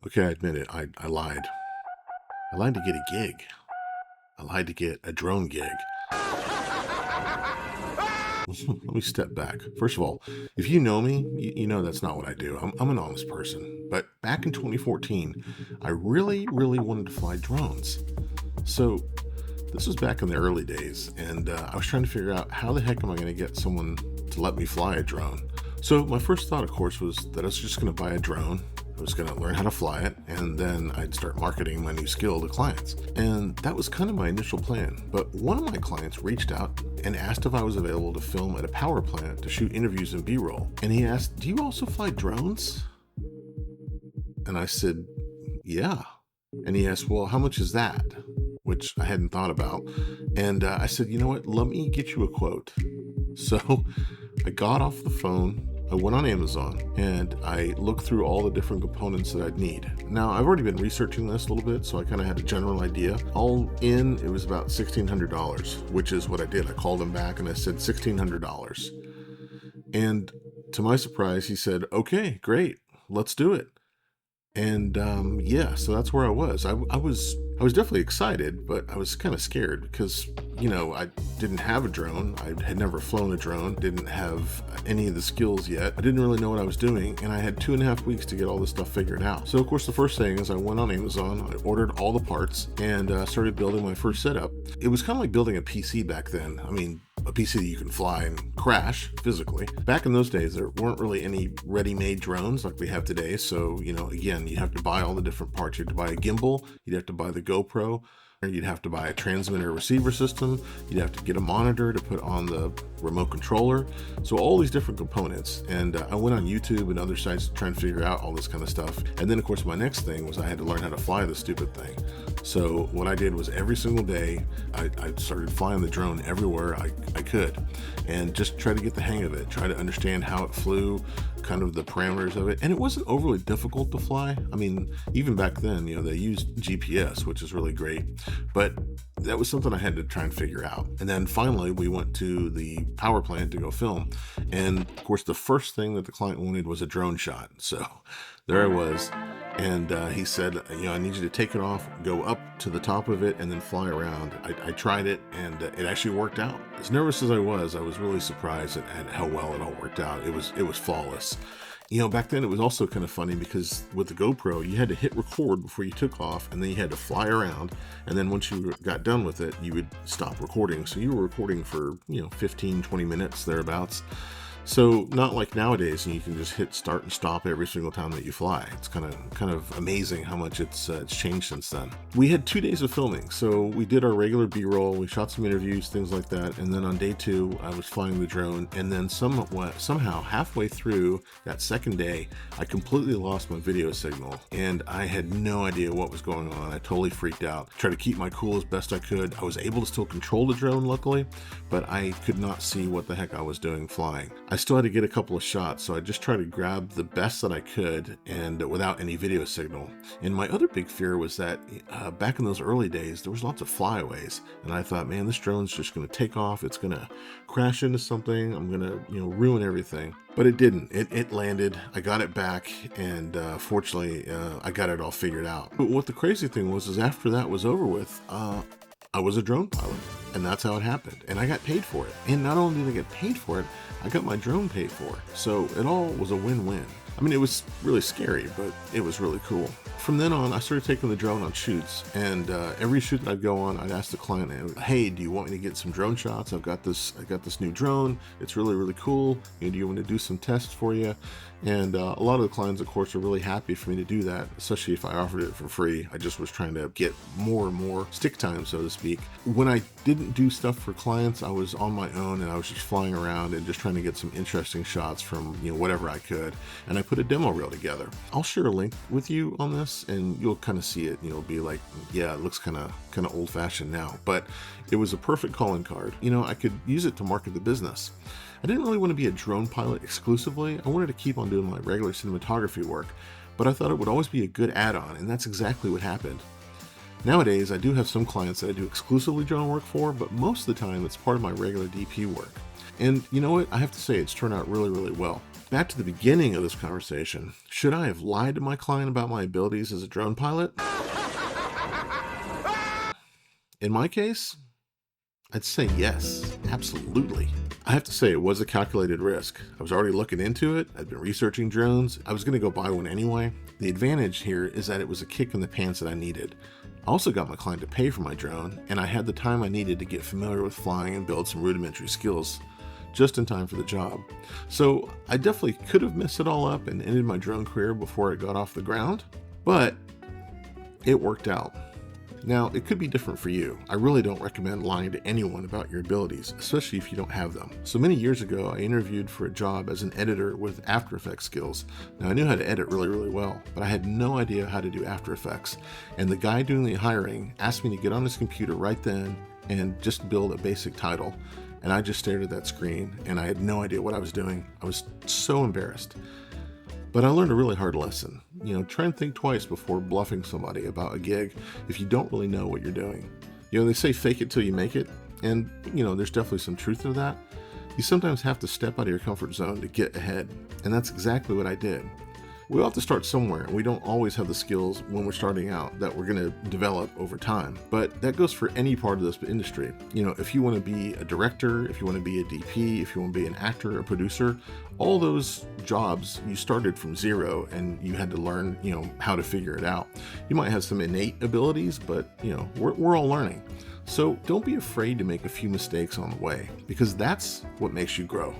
Okay, I admit it. I lied. I lied to get a gig. I lied to get a drone gig. Let me step back. First of all, if you know me, you know that's not what I do. I'm an honest person. But back in 2014, I really wanted to fly drones. So this was back in the early days, and I was trying to figure out how the heck am I going to get someone to let me fly a drone. So my first thought, of course, was that I was just going to buy a drone. I was going to learn how to fly it, and then I'd start marketing my new skill to clients. And that was kind of my initial plan. But one of my clients reached out and asked if I was available to film at a power plant to shoot interviews and B-roll. And he asked, "Do you also fly drones?" And I said, "Yeah." And he asked, "Well, how much is that?" Which I hadn't thought about. And I said, "You know what? Let me get you a quote." So I got off the phone. I went on Amazon and I looked through all the different components that I'd need. Now, I've already been researching this a little bit, so I kind of had a general idea. All in, it was about $1,600, which is what I did. I called him back and I said $1,600. And to my surprise, he said, "Okay, great, let's do it." And yeah, so that's where I was. I was definitely excited, but I was kind of scared because I didn't have a drone. I had never flown a drone. Didn't have any of the skills yet. I didn't really know what I was doing, and I had 2.5 weeks to get all this stuff figured out. So of course, the first thing is I went on Amazon. I ordered all the parts and started building my first setup. It was kind of like building a PC back then. I mean, a PC that you can fly and crash physically. Back in those days, there weren't really any ready-made drones like we have today. So, again, you have to buy all the different parts. You have to buy a gimbal, you'd have to buy the GoPro, you'd have to buy a transmitter receiver system, you'd have to get a monitor to put on the remote controller. So all these different components. And I went on YouTube and other sites to try and figure out all this kind of stuff. And then, of course, my next thing was I had to learn how to fly this stupid thing. So what I did was every single day, I started flying the drone everywhere I could and just try to get the hang of it, try to understand how it flew, kind of the parameters of it. And it wasn't overly difficult to fly. I mean, even back then, they used GPS, which is really great, but that was something I had to try and figure out. And then finally, we went to the power plant to go film. And of course, the first thing that the client wanted was a drone shot. So there I was. And he said, "I need you to take it off, go up to the top of it, and then fly around." I tried it, and it actually worked out. As nervous as I was really surprised at how well it all worked out. It was flawless. Back then it was also kind of funny because with the GoPro, you had to hit record before you took off, and then you had to fly around. And then once you got done with it, you would stop recording. So you were recording for, 15, 20 minutes thereabouts. So not like nowadays, you can just hit start and stop every single time that you fly. It's kind of amazing how much it's changed since then. We had 2 days of filming, so we did our regular B-roll. We shot some interviews, things like that, and then on day 2, I was flying the drone. And then somehow halfway through that second day, I completely lost my video signal, and I had no idea what was going on. I totally freaked out. Tried to keep my cool as best I could. I was able to still control the drone, luckily, but I could not see what the heck I was doing flying. I still had to get a couple of shots, so I just tried to grab the best that I could and without any video signal. And my other big fear was that back in those early days, there was lots of flyaways, and I thought, man, this drone's just going to take off. It's going to crash into something. I'm going to, ruin everything. But it didn't. It landed. I got it back, and fortunately, I got it all figured out. But what the crazy thing was is after that was over with, I was a drone pilot, and that's how it happened. And I got paid for it. And not only did I get paid for it, I got my drone paid for. So it all was a win-win. I mean, it was really scary, but it was really cool. From then on, I started taking the drone on shoots, and every shoot that I'd go on, I'd ask the client, "Hey, do you want me to get some drone shots? I got this new drone. It's really cool. Do you want me to do some tests for you?" And a lot of the clients, of course, are really happy for me to do that, especially if I offered it for free. I just was trying to get more and more stick time, so to speak. When I didn't do stuff for clients, I was on my own, and I was just flying around and just trying to get some interesting shots from whatever I could. And I put a demo reel together. I'll share a link with you on this, and you'll kind of see it. It'll be like, yeah, it looks kind of old-fashioned now, but it was a perfect calling card. I could use it to market the business. I didn't really want to be a drone pilot exclusively. I wanted to keep on doing my regular cinematography work, but I thought it would always be a good add-on, and that's exactly what happened. Nowadays, I do have some clients that I do exclusively drone work for, but most of the time it's part of my regular DP work. And you know what? I have to say it's turned out really, really well. Back to the beginning of this conversation. Should I have lied to my client about my abilities as a drone pilot? In my case, I'd say yes, absolutely. I have to say it was a calculated risk. I was already looking into it. I'd been researching drones. I was going to go buy one anyway. The advantage here is that it was a kick in the pants that I needed. I also got my client to pay for my drone, and I had the time I needed to get familiar with flying and build some rudimentary skills just in time for the job. So I definitely could have messed it all up and ended my drone career before it got off the ground, but it worked out. Now, it could be different for you. I really don't recommend lying to anyone about your abilities, especially if you don't have them. So many years ago, I interviewed for a job as an editor with After Effects skills. Now, I knew how to edit really, really well, but I had no idea how to do After Effects. And the guy doing the hiring asked me to get on his computer right then and just build a basic title. And I just stared at that screen, and I had no idea what I was doing. I was so embarrassed. But I learned a really hard lesson. Try and think twice before bluffing somebody about a gig if you don't really know what you're doing. They say fake it till you make it, and there's definitely some truth to that. You sometimes have to step out of your comfort zone to get ahead, and that's exactly what I did. We all have to start somewhere, and we don't always have the skills when we're starting out that we're going to develop over time. But that goes for any part of this industry. If you want to be a director, if you want to be a DP, if you want to be an actor, a producer, all those jobs, you started from zero and you had to learn, how to figure it out. You might have some innate abilities, but, we're all learning. So don't be afraid to make a few mistakes on the way, because that's what makes you grow.